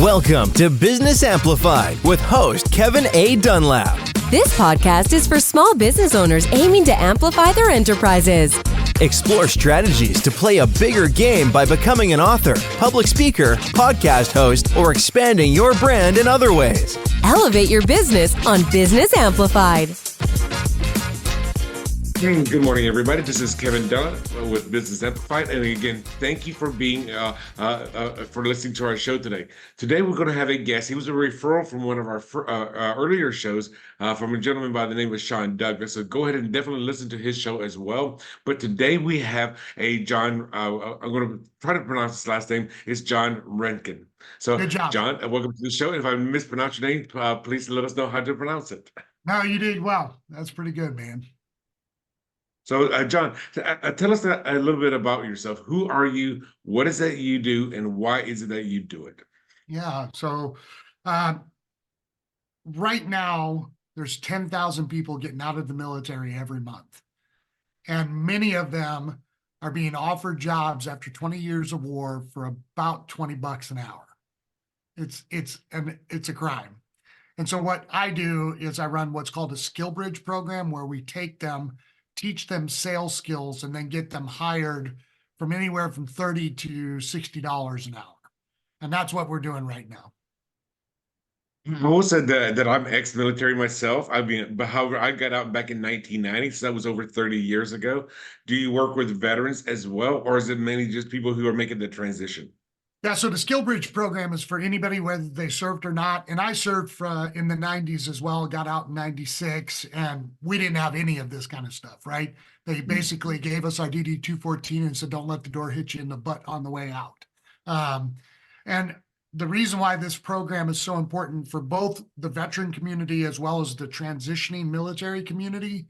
Welcome to Business Amplified with host Kevin A. Dunlap. This podcast is for small business owners aiming to amplify their enterprises. Explore strategies to play a bigger game by becoming an author, public speaker, podcast host, or expanding your brand in other ways. Elevate your business on Business Amplified. Good morning, everybody. This is Kevin Dunn with Business Amplified, and again, thank you for being for listening to our show today. Today, we're going to have a guest. He was a referral from one of our earlier shows from a gentleman by the name of Sean Douglas. So go ahead and definitely listen to his show as well. But today we have a John. I'm going to try to pronounce his last name. It's John Renken. So, good job, John. Welcome to the show. If I mispronounce your name, please let us know how to pronounce it. No, you did well. That's pretty good, man. So, John, tell us a little bit about yourself. Who are you? What is it you do? And why is it that you do it? Yeah. So right now, there's 10,000 people getting out of the military every month. And many of them are being offered jobs after 20 years of war for about $20 an hour. It's a crime. And so what I do is I run what's called a skill bridge program, where we take them, teach them sales skills, and then get them hired from anywhere from $30 to $60 an hour. And that's what we're doing right now. I will say that I'm ex-military myself. I mean, but however, I got out back in 1990, so that was over 30 years ago. Do you work with veterans as well, or is it mainly just people who are making the transition? Yeah, so the Skill Bridge program is for anybody, whether they served or not. And I served in the 90s as well, got out in 96, and we didn't have any of this kind of stuff, right? They basically gave us our DD-214 and said, don't let the door hit you in the butt on the way out. And the reason why this program is so important for both the veteran community as well as the transitioning military community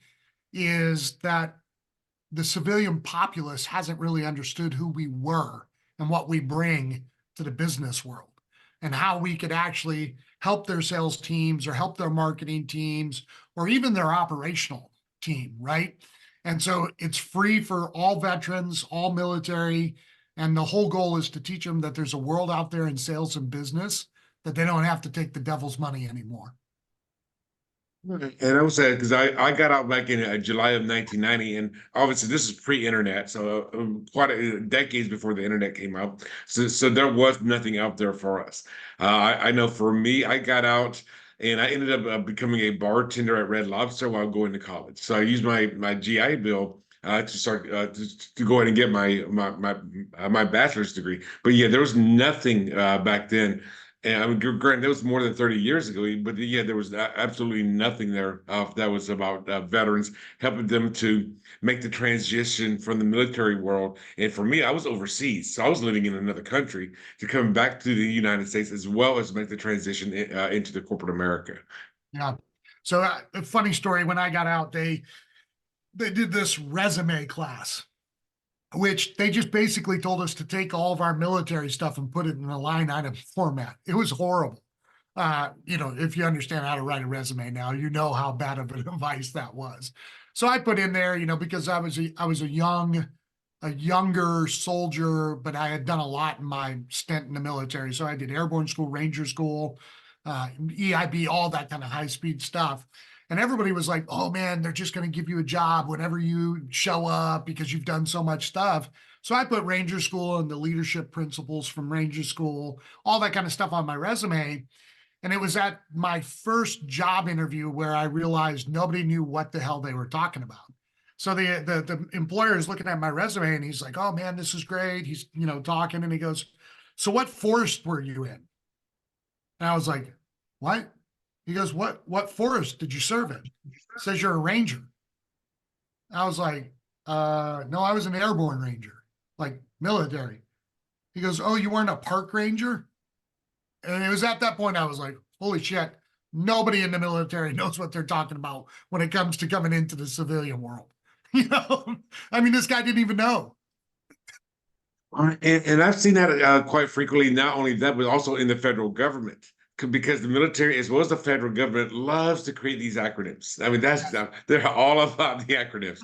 is that the civilian populace hasn't really understood who we were and what we bring to the business world, and how we could actually help their sales teams or help their marketing teams or even their operational team, right? And so it's free for all veterans, all military, and the whole goal is to teach them that there's a world out there in sales and business that they don't have to take the devil's money anymore. And I was saying, because I got out back in July of 1990, and obviously this is pre-internet, so quite decades before the internet came out. So there was nothing out there for us. I know for me, I got out and I ended up becoming a bartender at Red Lobster while going to college. So I used my GI Bill to start to go ahead and get my bachelor's degree. But yeah, there was nothing back then. And I mean, granted, that was more than 30 years ago, but yeah, there was absolutely nothing there that was about veterans, helping them to make the transition from the military world. And for me, I was overseas, so I was living in another country, to come back to the United States as well as make the transition into the corporate America. Yeah. So a funny story, when I got out, they did this resume class, which they just basically told us to take all of our military stuff and put it in a line item format. It was horrible. If you understand how to write a resume now, you know how bad of an advice that was. So I put in there, because I was a younger soldier, but I had done a lot in my stint in the military. So I did airborne school, ranger school, EIB, all that kind of high-speed stuff. And everybody was like, oh man, they're just going to give you a job whenever you show up because you've done so much stuff. So I put Ranger School and the leadership principles from Ranger School, all that kind of stuff on my resume. And it was at my first job interview where I realized nobody knew what the hell they were talking about. So the employer is looking at my resume and he's like, oh man, this is great. He's, talking, and he goes, so what forest were you in? And I was like, what? He goes, what forest did you serve in? It says you're a ranger. I was like, no, I was an airborne ranger, like military. He goes, oh, you weren't a park ranger? And it was at that point I was like, holy shit, nobody in the military knows what they're talking about when it comes to coming into the civilian world. I mean, this guy didn't even know. And I've seen that quite frequently, not only that, but also in the federal government. because the military, as well as the federal government, loves to create these acronyms. I mean, they're all about the acronyms.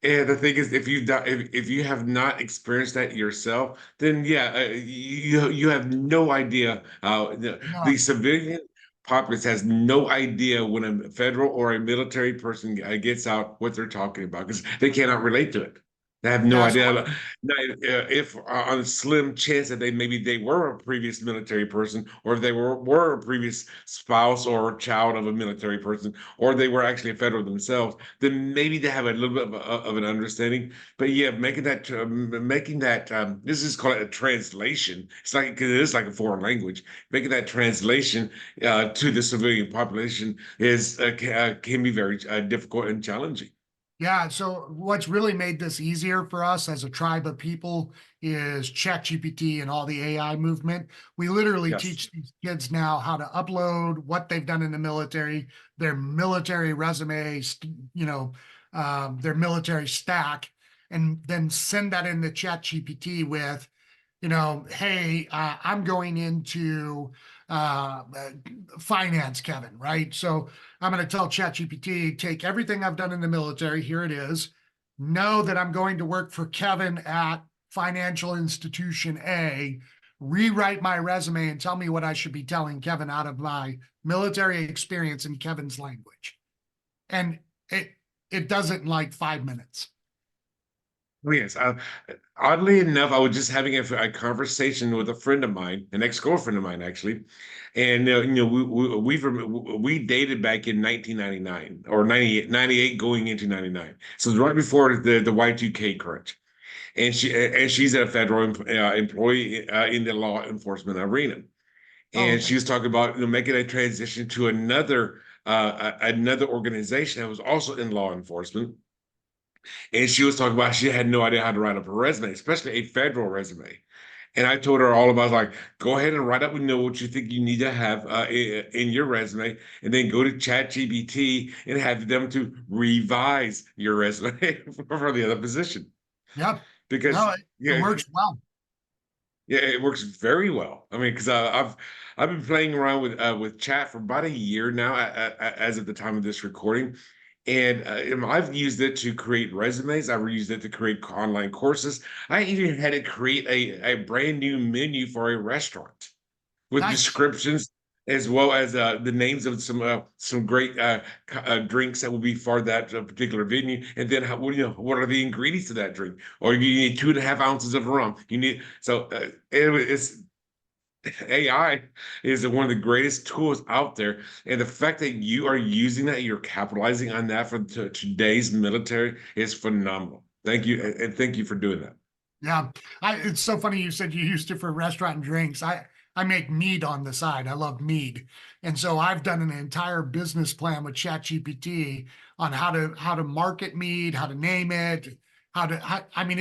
And the thing is, if you have not experienced that yourself, then yeah, you have no idea. The No, civilian populace has no idea when a federal or a military person gets out what they're talking about because they cannot relate to it. They have no yeah. So idea. Now, if on a slim chance that maybe they were a previous military person, or if they were a previous spouse or child of a military person, or they were actually a federal themselves, then maybe they have a little bit of an understanding. But yeah, making that this is called a translation. It's like because it is like a foreign language. Making that translation to the civilian population can be very difficult and challenging. yeah, so what's really made this easier for us as a tribe of people is ChatGPT and all the AI movement. We literally Yes. teach these kids now how to upload what they've done in the military, their military resume, their military stack, and then send that into ChatGPT with, hey, I'm going into uh, finance, Kevin, right? So I'm going to tell ChatGPT, take everything I've done in the military. Here it is. Know that I'm going to work for Kevin at financial institution A. Rewrite my resume and tell me what I should be telling Kevin out of my military experience in Kevin's language. And it does it in like 5 minutes. Oh, yes. Oddly enough, I was just having a conversation with a friend of mine, an ex-girlfriend of mine, actually, and we dated back in 1999 or 98 going into 99. So it's right before the Y2K crunch, and she's a federal employee in the law enforcement arena, Oh, and okay. she was talking about making a transition to another organization that was also in law enforcement. And she was talking about she had no idea how to write up a resume, especially a federal resume. And I told her all about like, go ahead and write up what you think you need to have in your resume, and then go to ChatGPT and have them to revise your resume for the other position. Yeah. No, Because it yeah, works well. yeah, it works very well. I mean, because I've been playing around with chat for about a year now, as of the time of this recording, and I've used it to create resumes. I've used it to create online courses. I even had it create a brand new menu for a restaurant with Nice. descriptions as well as the names of some great drinks that will be for that particular venue, and then what are the ingredients of that drink? Or you need 2.5 ounces of rum. You need it's AI is one of the greatest tools out there, and the fact that you are using that, you're capitalizing on that for today's military is phenomenal. Thank you, and thank you for doing that. Yeah. It's so funny you said you used it for restaurant and drinks. I make mead on the side. I love mead. And so I've done an entire business plan with ChatGPT on how to market mead, how to name it, I mean,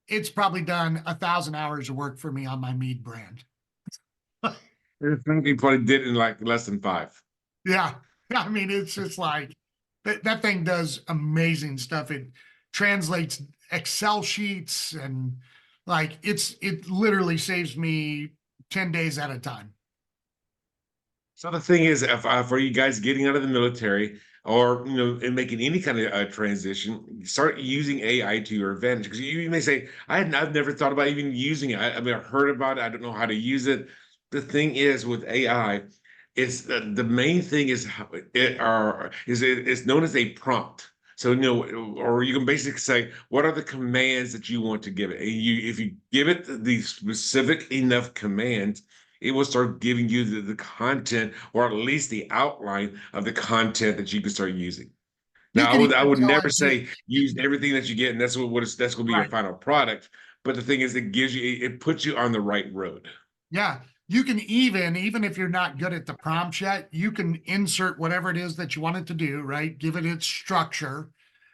it's probably done 1,000 hours of work for me on my mead brand. I think you probably did in like less than five. Yeah. I mean, it's just like that thing does amazing stuff. It translates Excel sheets and like it literally saves me 10 days at a time. So the thing is, if for you guys getting out of the military or and making any kind of transition, start using AI to your advantage. Because you may say, I've never thought about even using it. I mean, I've heard about it. I don't know how to use it. The thing is with AI, it's the main thing is it's known as a prompt. So or you can basically say, what are the commands that you want to give it? And if you give it the specific enough commands, it will start giving you the content or at least the outline of the content that you can start using. You Now, I can would I even would tell never it to, say use everything that you get, and that's going to be your right. final product. But the thing is, it puts you on the right road. Yeah. You can even if you're not good at the prompts yet, you can insert whatever it is that you want it to do, right? Give it its structure,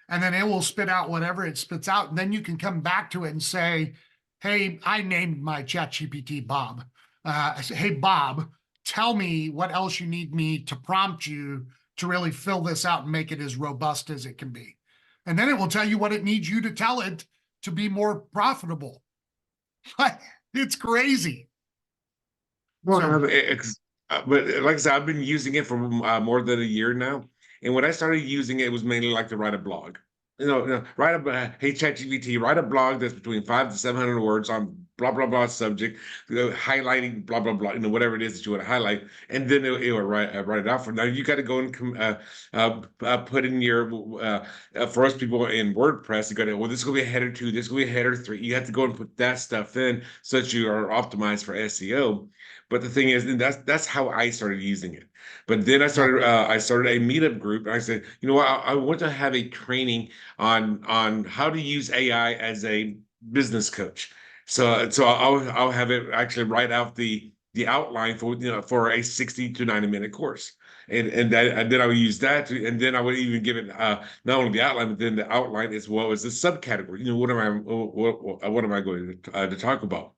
and then it will spit out whatever it spits out. And then you can come back to it and say, hey, I named my ChatGPT Bob. I say, hey, Bob, tell me what else you need me to prompt you to really fill this out and make it as robust as it can be. And then it will tell you what it needs you to tell it to be more profitable. It's crazy. So Well, but like I said, I've been using it for more than a year now. And when I started using it, it was mainly like to write a blog. Write a hey ChatGPT, write a blog that's between 500 to 700 words on blah blah blah subject, highlighting blah blah blah, whatever it is that you want to highlight, and then it will write it out for. Now you got to go and put in your for us people in WordPress, you got to this is gonna be a header 2, this is gonna be a header 3. You have to go and put that stuff in so that you are optimized for SEO. But the thing is, and that's how I started using it. But then I started a meetup group, and I said, you know what, I want to have a training on how to use AI as a business coach. So I'll have it actually write out the outline for for a 60 to 90 minute course. And then I would use that and then I would even give it not only the outline, but then the outline as well as the subcategory. What am I going to talk about?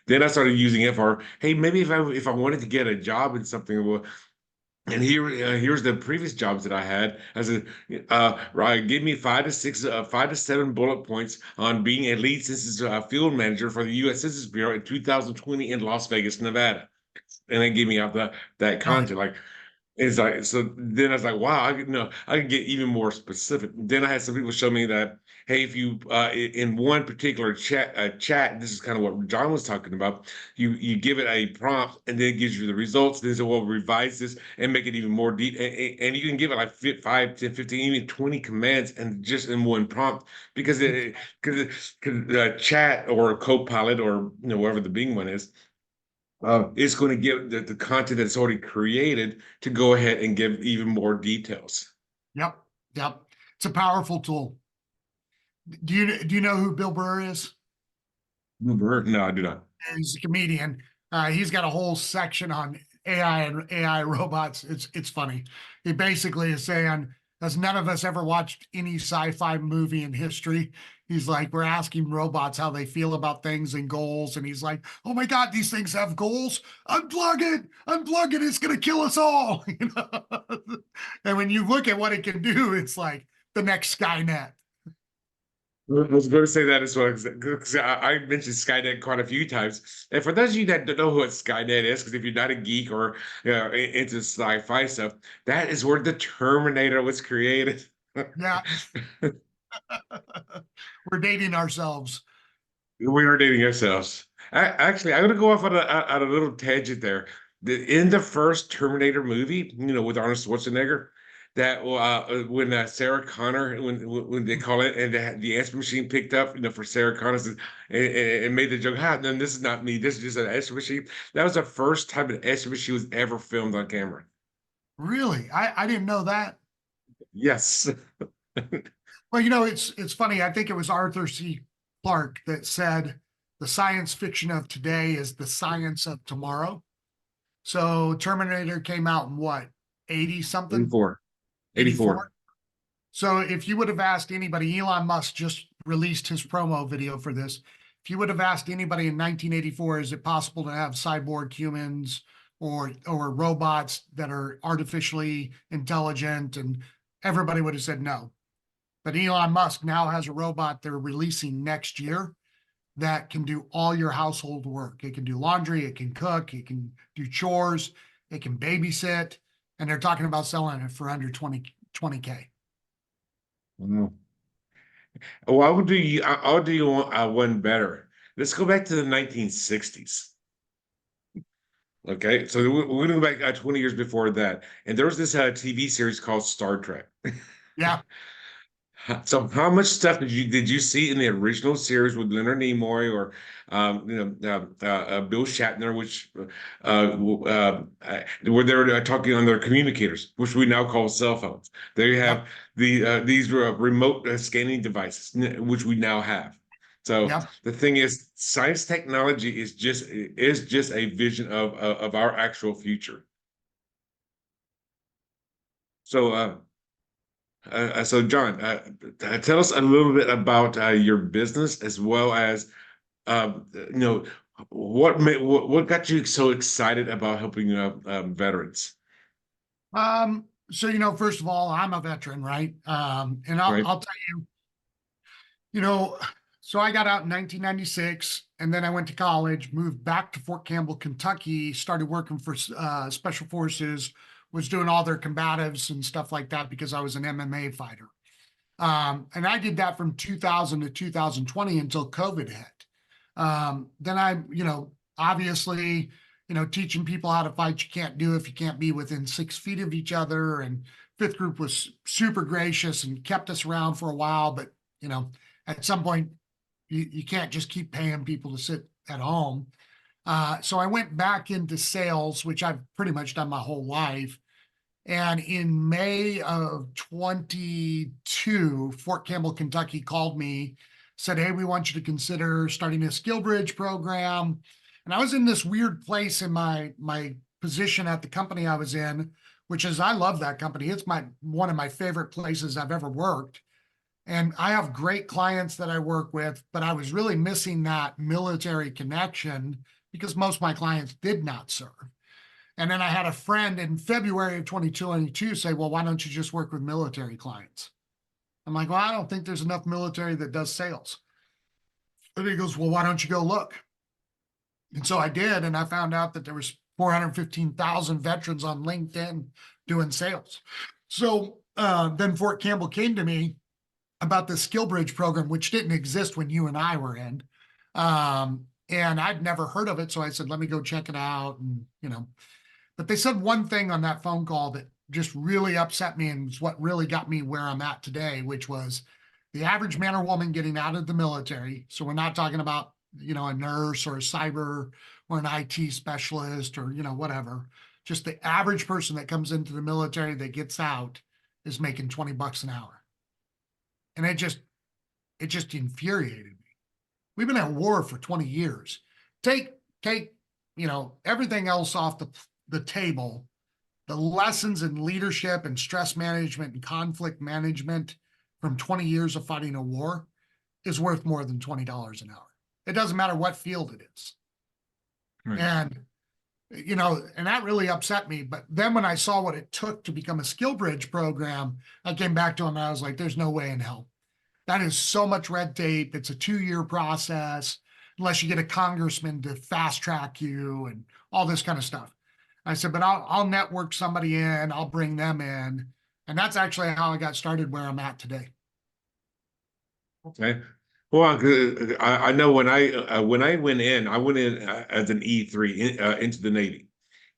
Then I started using it for, hey, maybe if I wanted to get a job in something, well, and here's the previous jobs that I had. As a give me 5 to 7 bullet points on being a lead census field manager for the U.S. Census Bureau in 2020 in Las Vegas, Nevada, and they gave me out that Right. content. Like it's like so. Then I was like, wow, I could get even more specific. Then I had some people show me that, hey, if you in one particular chat, this is kind of what John was talking about. You give it a prompt, and then it gives you the results. Then it will revise this and make it even more deep. And you can give it like 5, 10, 15, even 20 commands, and just in one prompt because chat or Copilot or whatever the Bing one is it's going to give the content that's already created to go ahead and give even more details. Yep. Yep. It's a powerful tool. Do you know who Bill Burr is? No, I do not. He's a comedian. He's got a whole section on AI and AI robots. It's funny. He basically is saying, as none of us ever watched any sci-fi movie in history, he's like, we're asking robots how they feel about things and goals, and he's like, oh my God, these things have goals. Unplug it. It's gonna kill us all. And when you look at what it can do, it's like the next Skynet. I was going to say that as well because I mentioned Skynet quite a few times. And for those of you that don't know what Skynet is, because if you're not a geek or into sci-fi stuff, that is where the Terminator was created. Yeah, we're dating ourselves. We are dating ourselves. Actually, I'm going to go off on a little tangent there. In the first Terminator movie, with Arnold Schwarzenegger, that when Sarah Connor, when they call it, and the answer machine picked up, for Sarah Connor and made the joke, then this is not me, this is just an answer machine. That was the first time an answer machine was ever filmed on camera. Really? I didn't know that. Yes. Well, it's funny. I think it was Arthur C. Clarke that said the science fiction of today is the science of tomorrow. So Terminator came out in what, 80 something? 84. 84. So if you would have asked anybody, Elon Musk just released his promo video for this. If you would have asked anybody in 1984, is it possible to have cyborg humans or robots that are artificially intelligent? And everybody would have said no. But Elon Musk now has a robot they're releasing next year that can do all your household work. It can do laundry, it can cook, it can do chores, it can babysit, and they're talking about selling it for under 20K. Wow. Well, I'll do you one better. Let's go back to the 1960s. Okay, so we're going to go back 20 years before that, and there was this TV series called Star Trek. Yeah. So how much stuff did you see in the original series with Leonard Nimoy or Bill Shatner, which where they were talking on their communicators, which we now call cell phones. They have these remote scanning devices, which we now have. So the thing is, science technology is just a vision of our actual future. So. So John, tell us a little bit about your business as well as what got you so excited about helping veterans. So first of all, I'm a veteran, right? And I'll Right. tell you, So I got out in 1996, and then I went to college, moved back to Fort Campbell, Kentucky, started working for Special Forces, was doing all their combatives and stuff like that because I was an MMA fighter. And I did that from 2000 to 2020 until COVID hit. Then I, obviously, teaching people how to fight you can't do if you can't be within 6 feet of each other. And fifth group was super gracious and kept us around for a while. But, at some point, you can't just keep paying people to sit at home. So I went back into sales, which I've pretty much done my whole life. And in May of 22, Fort Campbell, Kentucky called me, said, hey, we want you to consider starting a skill bridge program. And I was in this weird place in my position at the company I was in, which is, I love that company. It's one of my favorite places I've ever worked. And I have great clients that I work with, but I was really missing that military connection because most of my clients did not serve. And then I had a friend in February of 2022 say, well, why don't you just work with military clients? I'm like, well, I don't think there's enough military that does sales. And he goes, well, why don't you go look? And so I did. And I found out that there was 415,000 veterans on LinkedIn doing sales. So then Fort Campbell came to me about the Skill Bridge program, which didn't exist when you and I were in. And I'd never heard of it. So I said, let me go check it out. And, but they said one thing on that phone call that just really upset me and was what really got me where I'm at today, which was the average man or woman getting out of the military. So we're not talking about, a nurse or a cyber or an IT specialist or, whatever. Just the average person that comes into the military that gets out is making $20 an hour. And it just infuriated me. We've been at war for 20 years. Take, everything else off the table. The lessons in leadership and stress management and conflict management from 20 years of fighting a war is worth more than $20 an hour. It doesn't matter what field it is. Right. And, and that really upset me. But then when I saw what it took to become a Skill Bridge program, I came back to him and I was like, there's no way in hell. That is so much red tape. It's a 2-year process, unless you get a congressman to fast track you and all this kind of stuff. I said, but I'll network somebody in, I'll bring them in. And that's actually how I got started where I'm at today. Okay. Well, I know when I went in as an E3 into the Navy.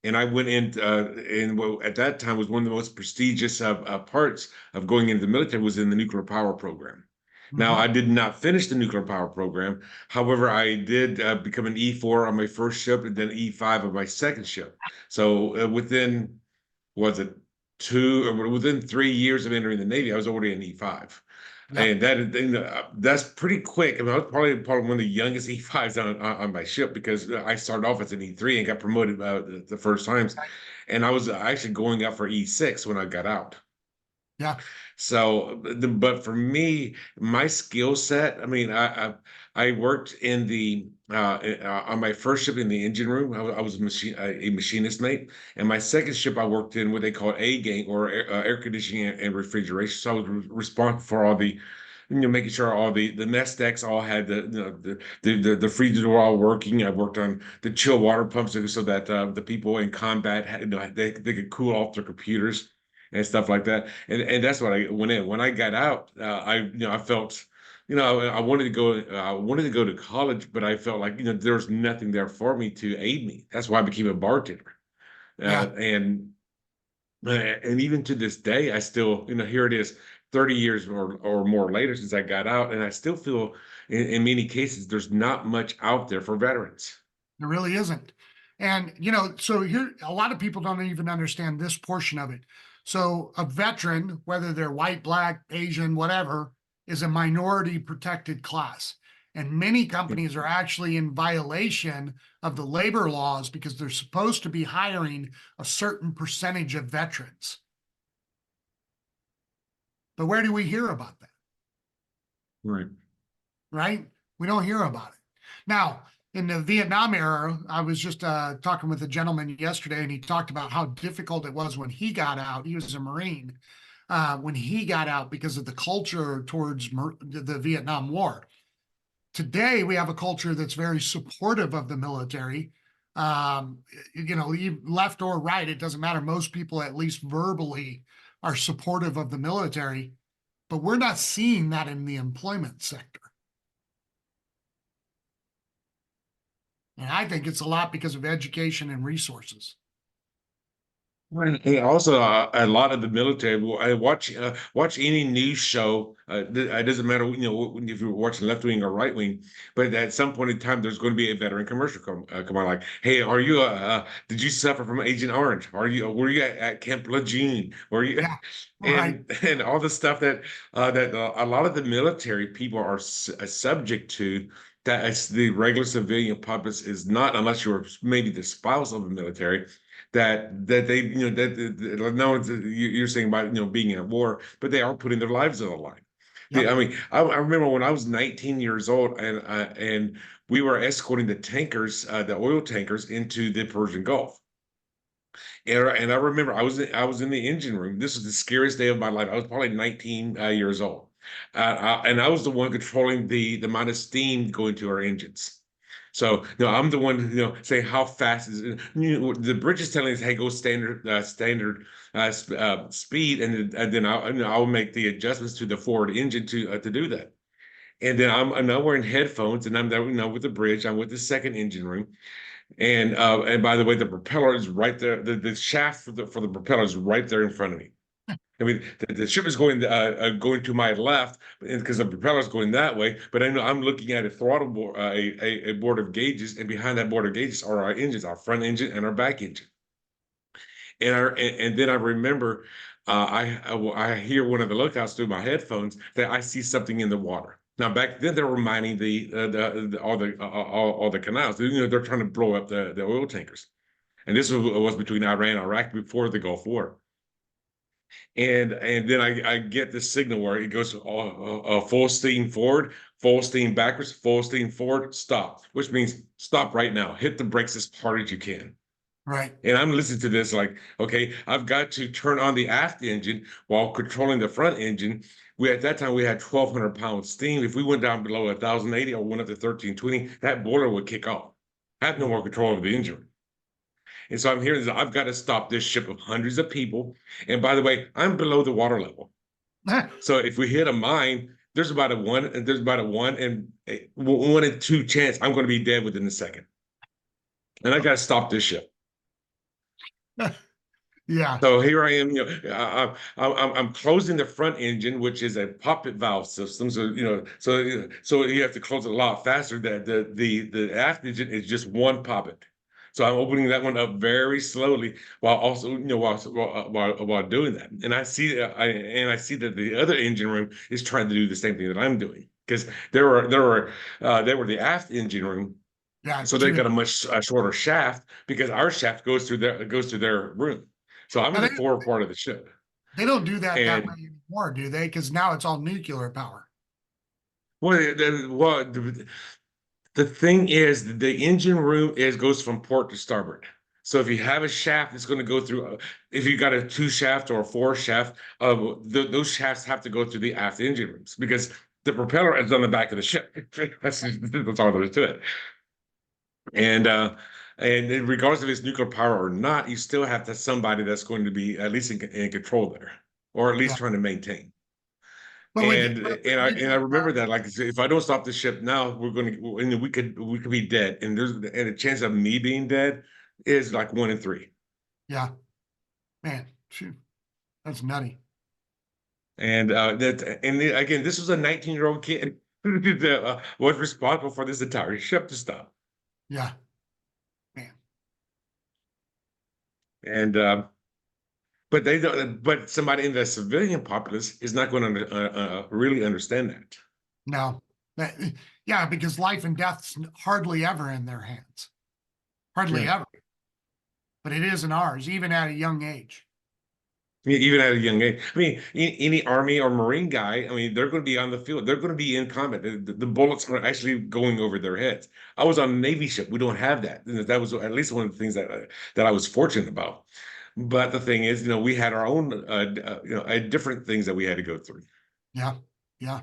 And I went in, and what at that time was one of the most prestigious parts of going into the military was in the nuclear power program. Now, I did not finish the nuclear power program. However, I did become an E4 on my first ship and then E5 on my second ship. So within 3 years of entering the Navy, I was already an E5. Yep. And that's pretty quick. I mean, I was probably one of the youngest E5s on my ship because I started off as an E3 and got promoted the first times. And I was actually going out for E6 when I got out. Yeah. So, but for me, my skill set, I mean, I worked in on my first ship in the engine room. I was a machinist mate. And my second ship, I worked in what they call A gang or air conditioning and refrigeration. So I was responsible for all the, making sure all the mess decks all had the freezers were all working. I worked on the chill water pumps so that the people in combat had, they could cool off their computers and stuff like that. And that's what I went in. When I got out, I felt, I wanted to go to college, but I felt like, there was nothing there for me to aid me. That's why I became a bartender. And even to this day, I still, here it is 30 years or more later since I got out. And I still feel in many cases, there's not much out there for veterans. There really isn't. And, so here, a lot of people don't even understand this portion of it. So a veteran, whether they're white, black, Asian, whatever, is a minority protected class. And many companies are actually in violation of the labor laws because they're supposed to be hiring a certain percentage of veterans. But where do we hear about that? Right? We don't hear about it. Now, in the Vietnam era, I was just talking with a gentleman yesterday, and he talked about how difficult it was when he got out. He was a Marine when he got out because of the culture towards the Vietnam War. Today, we have a culture that's very supportive of the military. Left or right, it doesn't matter. Most people, at least verbally, are supportive of the military, but we're not seeing that in the employment sector. And I think it's a lot because of education and resources. And also, a lot of the military. I watch any news show. It doesn't matter, if you're watching left wing or right wing. But at some point in time, there's going to be a veteran commercial come on. Like, hey, are you? Did you suffer from Agent Orange? Were you at Camp Lejeune? Were you? Yeah, right. And all the stuff that a lot of the military people are subject to. That is the regular civilian populace is not, unless you're maybe the spouse of the military that they that no you're saying about being at war, but they are putting their lives on the line. Yep. I mean, I remember when I was 19 years old, and we were escorting the tankers, the oil tankers, into the Persian Gulf. And I remember I was in the engine room. This was the scariest day of my life. I was probably 19 years old, and I was the one controlling the amount of steam going to our engines. So, I'm the one, saying how fast is it. The bridge is telling us, hey, go standard speed, and then I'll make the adjustments to the forward engine to do that. And then I'm now wearing headphones, and I'm there, with the bridge. I'm with the second engine room, and by the way, the propeller is right there. The shaft for the propeller is right there in front of me. I mean, the ship is going to my left because the propeller is going that way. But I know I'm looking at a throttle board, a board of gauges, and behind that board of gauges are our engines, our front engine and our back engine. And then I remember, I hear one of the lookouts through my headphones that I see something in the water. Now back then they were mining all the canals. They're trying to blow up the oil tankers, and this was between Iran and Iraq before the Gulf War. And then I get this signal where it goes full steam forward, full steam backwards, full steam forward, stop, which means stop right now, hit the brakes as hard as you can. Right. And I'm listening to this like, okay, I've got to turn on the aft engine while controlling the front engine. At that time we had 1,200 pounds steam. If we went down below 1,080 or went up to 1,320, that boiler would kick off. I have no more control over the engine. And so I'm hearing this, I've got to stop this ship of hundreds of people. And by the way, I'm below the water level. So if we hit a mine, there's about a one in two chance I'm going to be dead within a second. And I got to stop this ship. Yeah. So here I am, I'm closing the front engine, which is a poppet valve system. So, so you have to close it a lot faster. That the aft engine is just one poppet. So I'm opening that one up very slowly while also, while doing that. And I see that the other engine room is trying to do the same thing that I'm doing, because they were the aft engine room. Yeah. So they got a much shorter shaft, because our shaft goes through their room. So I'm in the forward part of the ship. They don't do that way anymore, do they? Because now it's all nuclear power. Well, the thing is, the engine room goes from port to starboard. So if you have a shaft, it's going to go through. If you got a 2 shaft or a 4 shaft, those shafts have to go through the aft engine rooms, because the propeller is on the back of the ship. That's all there is to it. And regardless if it's nuclear power or not, you still have to somebody that's going to be at least in control there, or at least trying to maintain. And I remember that, like, if I don't stop the ship now, we could be dead. And the chance of me being dead is like 1 in 3. Yeah, man, shoot, that's nutty. And again, this was a 19-year-old kid that was responsible for this entire ship to stop. Yeah, man. And but they don't. But somebody in the civilian populace is not going to really understand that. No, yeah, because life and death's hardly ever in their hands, hardly ever. But it is in ours, even at a young age. Even at a young age. I mean, any Army or Marine guy, I mean, they're going to be on the field. They're going to be in combat. The bullets are actually going over their heads. I was on a Navy ship. We don't have that. That was at least one of the things that I was fortunate about. But the thing is, we had our own, different things that we had to go through. Yeah, yeah.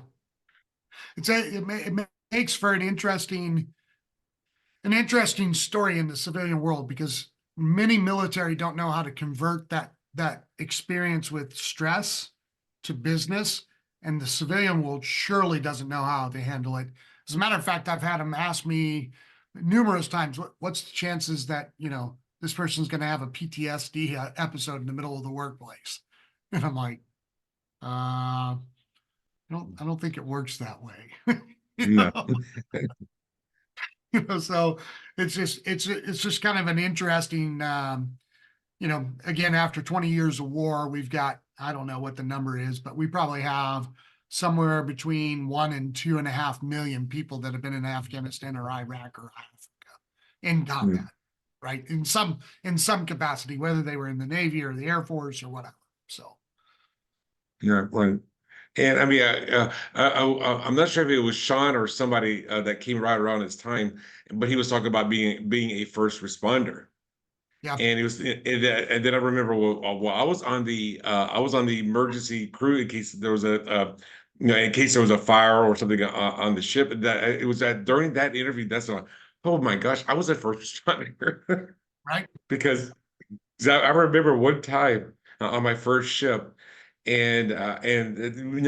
It makes for an interesting story in the civilian world, because many military don't know how to convert that experience with stress to business, and the civilian world surely doesn't know how to handle it. As a matter of fact, I've had them ask me numerous times, what's the chances that, this person's going to have a PTSD episode in the middle of the workplace? And I'm like, I don't think it works that way. No. So it's just kind of an interesting, again, after 20 years of war, we've got, I don't know what the number is, but we probably have somewhere between 1 and 2.5 million people that have been in Afghanistan or Iraq or Africa in combat, right? In some capacity, whether they were in the Navy or the Air Force or whatever. So. Yeah, right. And I mean, I'm not sure if it was Sean or somebody that came right around this time, but he was talking about being a first responder. Yeah. And it was, and then I remember, well, I was on the emergency crew in case there was in case there was a fire or something on the ship. That it was during that interview, that's like, oh my gosh, I was a first responder, Right. because I remember one time on my first ship. We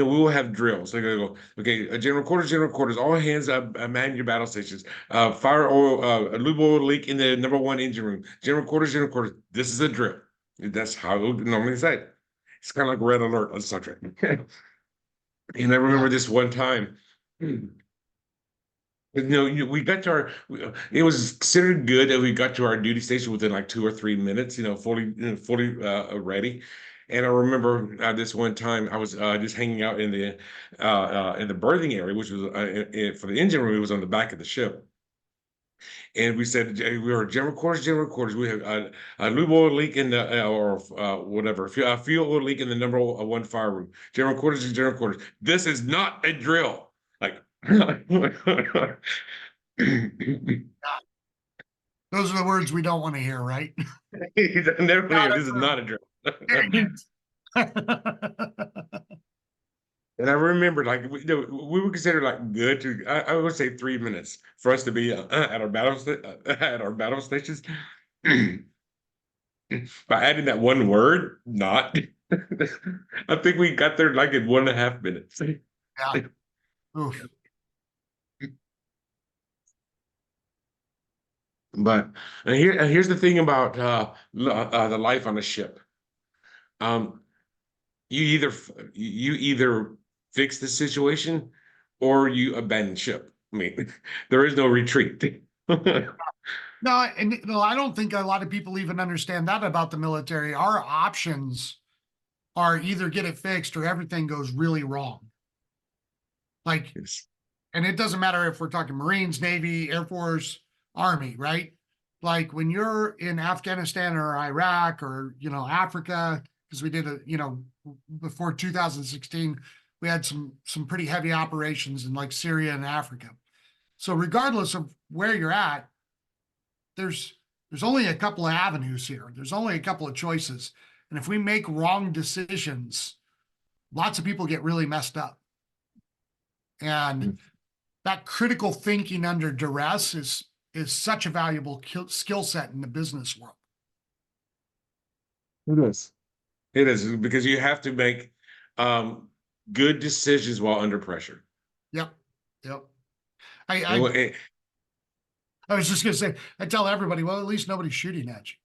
will have drills. They're gonna go, okay, general quarters, all hands man your battle stations. Fire oil, lube oil leak in the #1 engine room. General quarters. This is a drill. That's how it would normally say. It's kind of like red alert on Star Trek. And I remember this one time. We got to it was considered good that we got to our duty station within like 2 or 3 minutes, fully ready. And I remember this one time I was just hanging out in the berthing area, which was for the engine room. It was on the back of the ship. And we said, we were general quarters. We have a lube oil leak in the or whatever, fuel oil leak in the #1 fire room. General quarters. This is not a drill. Like, Those are the words we don't want to hear, right? this is not a drill. And I remember, like, we were considered like good to, I would say 3 minutes for us to be at our battle stations. By adding that one word, not, I think we got there like in 1.5 minutes. Yeah. Oof. But here's the thing about the life on a ship. Um, you either fix the situation or you abandon ship. I mean, there is no retreat. No, and I don't think a lot of people even understand that about the military. Our options are either get it fixed or everything goes really wrong. Like, Yes. and it doesn't matter if we're talking Marines, Navy, Air Force, Army, right? Like when you're in Afghanistan or Iraq or, Africa, because we did before 2016, we had some pretty heavy operations in like Syria and Africa. So regardless of where you're at, there's only a couple of avenues here. There's only a couple of choices. And if we make wrong decisions, lots of people get really messed up. And that critical thinking under duress is such a valuable skill set in the business world. It is because you have to make good decisions while under pressure. Yep. I was just going to say, I tell everybody, well, at least nobody's shooting at you.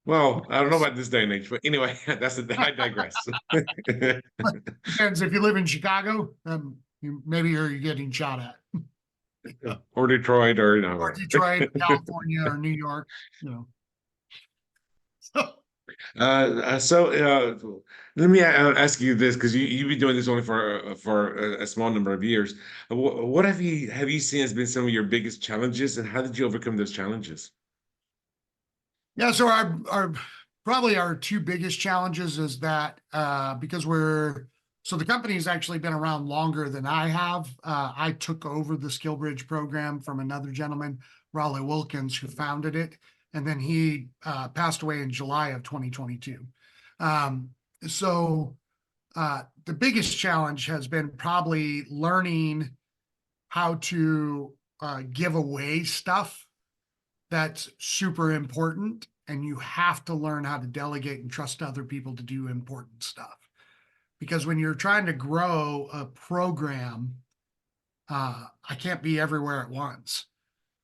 Well, I don't know about this day and age, but anyway, I digress. Depends if you live in Chicago, maybe you're getting shot at. Or Detroit, or Or Detroit, California, or New York, So let me ask you this, because you've been doing this only for a small number of years. What have you seen has been some of your biggest challenges, and how did you overcome those challenges? Yeah, so our probably our two biggest challenges is that because the company's actually been around longer than I have. I took over the SkillBridge program from another gentleman, Raleigh Wilkins, who founded it. And then he passed away in July of 2022. the biggest challenge has been probably learning how to give away stuff that's super important, and you have to learn how to delegate and trust other people to do important stuff. Because when you're trying to grow a program, I can't be everywhere at once.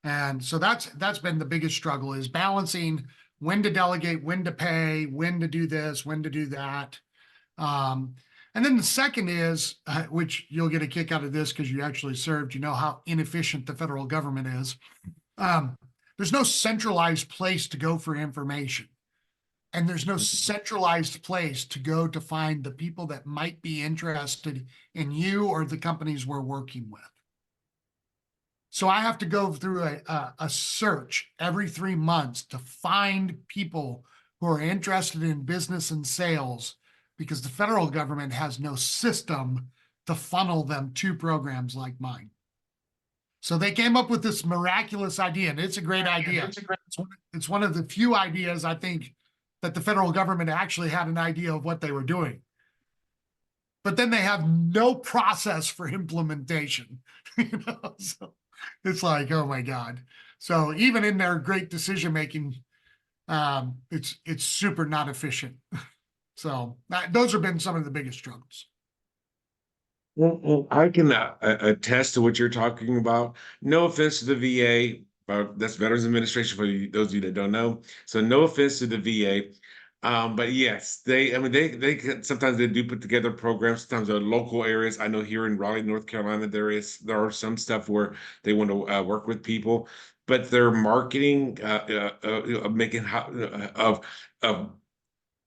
And so that's been the biggest struggle, is balancing when to delegate, when to pay, when to do this, when to do that. And then the second is, which you'll get a kick out of this because you actually served, you know how inefficient the federal government is. There's no centralized place to go for information. And there's no centralized place to go to find the people that might be interested in you or the companies we're working with. So I have to go through a search every 3 months to find people who are interested in business and sales, because the federal government has no system to funnel them to programs like mine. So they came up with this miraculous idea, and it's a great idea. It's one of the few ideas, I think, that the federal government actually had an idea of what they were doing. But then they have no process for implementation. So it's like, oh my God. So even in their great decision making, it's super not efficient. So those have been some of the biggest struggles. Well, I can attest to what you're talking about. No offense to the VA, but that's Veterans Administration for those of you that don't know. So no offense to the VA. But yes, they sometimes they do put together programs. Sometimes in local areas. I know here in Raleigh, North Carolina, there are some stuff where they want to work with people, but their marketing making of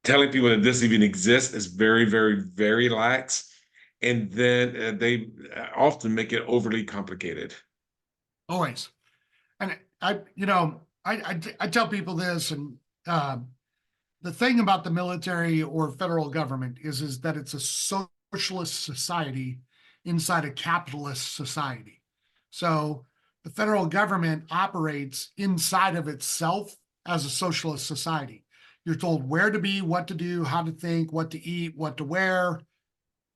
telling people that this even exists is very, very, very lax. And then they often make it overly complicated. Always. And I tell people this, and the thing about the military or federal government is that it's a socialist society inside a capitalist society. So the federal government operates inside of itself as a socialist society. You're told where to be, what to do, how to think, what to eat, what to wear.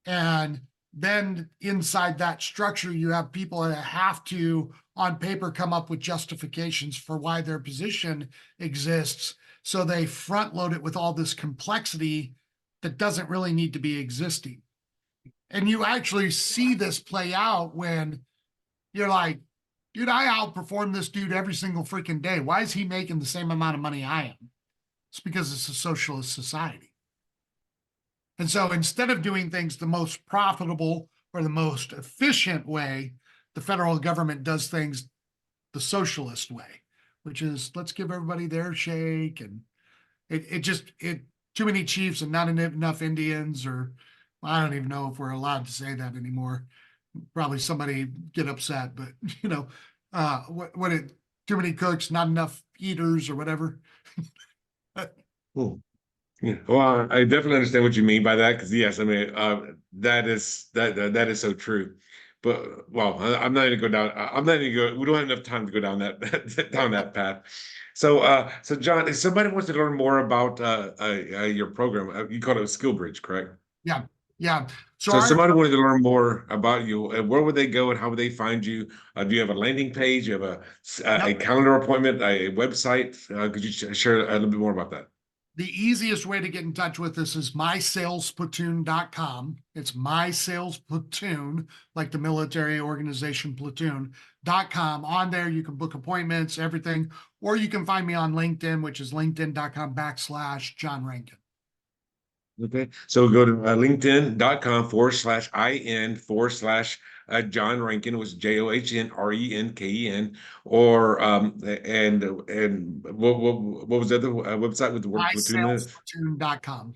And then inside that structure, you have people that have to, on paper, come up with justifications for why their position exists. So they front load it with all this complexity that doesn't really need to be existing. And you actually see this play out when you're like, dude, I outperform this dude every single freaking day. Why is he making the same amount of money I am? It's because it's a socialist society. And so instead of doing things the most profitable or the most efficient way, the federal government does things the socialist way, which is let's give everybody their shake. And it too many chiefs and not enough Indians, or I don't even know if we're allowed to say that anymore. Probably somebody get upset, but too many cooks, not enough eaters or whatever. Cool. Yeah, well, I definitely understand what you mean by that, because yes, I mean that is so true. But well, I'm not going to go down. I'm not going to go. We don't have enough time to go down that down that path. So, so John, if somebody wants to learn more about your program, you call it a skill bridge, correct? Yeah, yeah. So, if somebody wanted to learn more about you, where would they go and how would they find you? Do you have a landing page? You have a calendar appointment, a website? Could you share a little bit more about that? The easiest way to get in touch with us is mysalesplatoon.com. It's mysalesplatoon, like the military organization platoon.com. On there, you can book appointments, everything, or you can find me on LinkedIn, which is linkedin.com/John Renken. Okay, so go to linkedin.com/in/John Renken, was JOHNRENKEN, or and what was the other website with the word platoon in it? mysalesplatoon.com.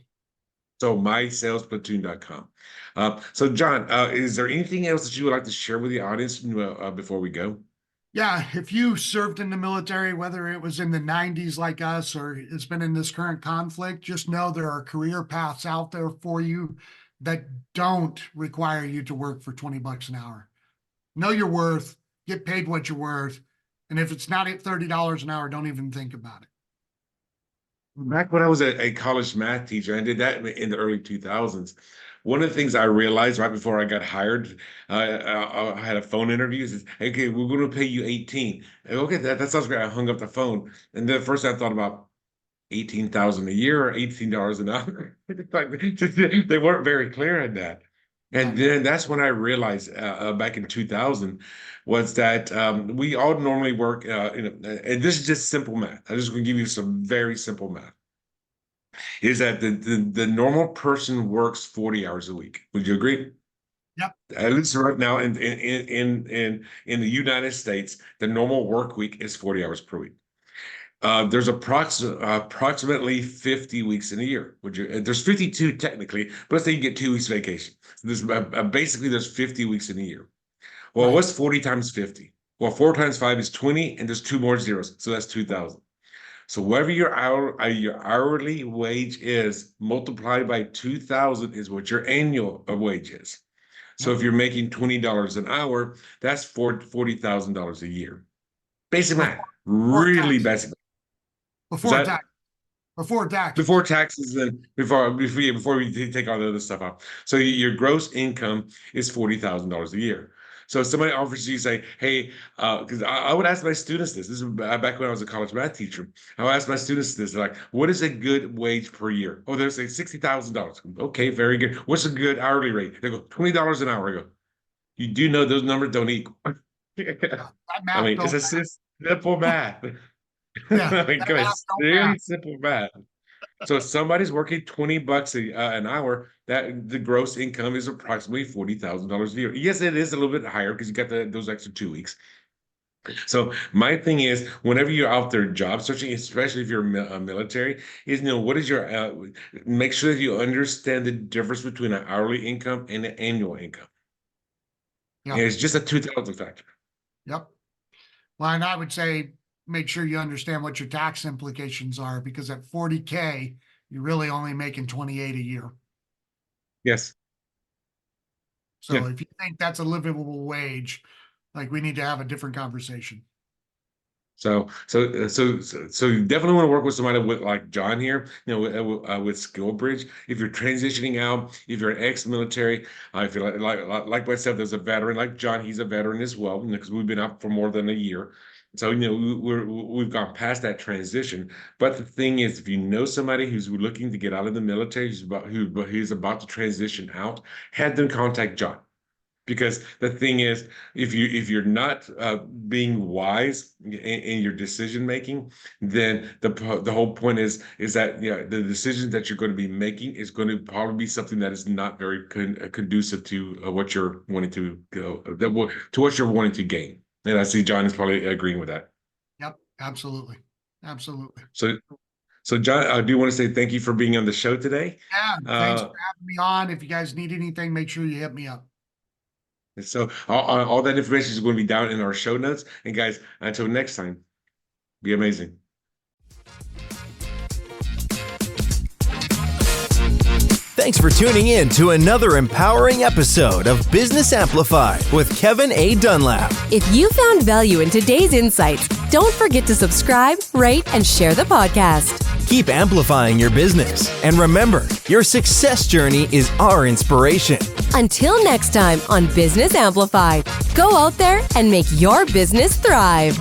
So mysalesplatoon.com. So John, is there anything else that you would like to share with the audience before we go? Yeah, if you served in the military, whether it was in the 90s like us or it's been in this current conflict, just know there are career paths out there for you that don't require you to work for 20 bucks an hour. Know your worth, get paid what you're worth. And if it's not at $30 an hour, don't even think about it. Back when I was a college math teacher, I did that in the early 2000s. one of the things I realized right before I got hired, I had a phone interview. Says, okay, we're going to pay you 18. Okay, that sounds great. I hung up the phone, and then first I thought about 18,000 a year or $18 an hour. They weren't very clear on that. And then that's when I realized back in 2000 was that we all normally work, and this is just simple math. I'm just going to give you some very simple math. Is that the normal person works 40 hours a week? Would you agree? Yep. At least right now in the United States, the normal work week is 40 hours per week. There's approximately 50 weeks in a year. There's 52 technically, but let's say you get 2 weeks vacation. There's basically there's 50 weeks in a year. Well, Right. what's 40 times 50? Well, 4 times 5 is 20, and there's 2 more zeros, so that's 2,000. So whatever your hourly wage is, multiplied by 2,000 is what your annual wage is. So if you're making $20 an hour, that's $40,000 a year. Basic math, really basic. Before tax. Before tax. Before taxes, and before we take all the other stuff out. So your gross income is $40,000 a year. So if somebody offers you, say, hey, because I would ask my students this. This is back when I was a college math teacher. I would ask my students this, like, what is a good wage per year? Oh, they'll say $60,000. Okay, very good. What's a good hourly rate? They go $20 an hour. I go, you do know those numbers don't equal. I mean, it's a simple math. Yeah, It's really simple math. So if somebody's working $20 an hour, that the gross income is approximately $40,000 a year. Yes, it is a little bit higher because you got those extra 2 weeks. So my thing is, whenever you're out there job searching, especially if you're military, is what is your make sure that you understand the difference between an hourly income and an annual income. Yeah. It's just a 2,000 factor. Yep. Well, and I would say make sure you understand what your tax implications are, because at 40K, you're really only making 28 a year. Yes. So if you think that's a livable wage, like, we need to have a different conversation. So you definitely want to work with somebody with like John here, with SkillBridge. If you're transitioning out, if you're ex-military, if you're like myself, there's a veteran like John. He's a veteran as well, because we've been out for more than a year. So we've gone past that transition. But the thing is, if you know somebody who's looking to get out of the military, who's about to transition out, have them contact John. Because the thing is, if you're not being wise in your decision making, then the whole point is that the decisions that you're going to be making is going to probably be something that is not very conducive to what you're wanting to what you're wanting to gain. And I see John is probably agreeing with that. Yep, absolutely. So John, I do want to say thank you for being on the show today. Yeah, thanks for having me on. If you guys need anything, make sure you hit me up. So all that information is going to be down in our show notes. And guys, until next time, be amazing. Thanks for tuning in to another empowering episode of Business Amplified with Kevin A. Dunlap. If you found value in today's insights, don't forget to subscribe, rate, and share the podcast. Keep amplifying your business. And remember, your success journey is our inspiration. Until next time on Business Amplified, go out there and make your business thrive.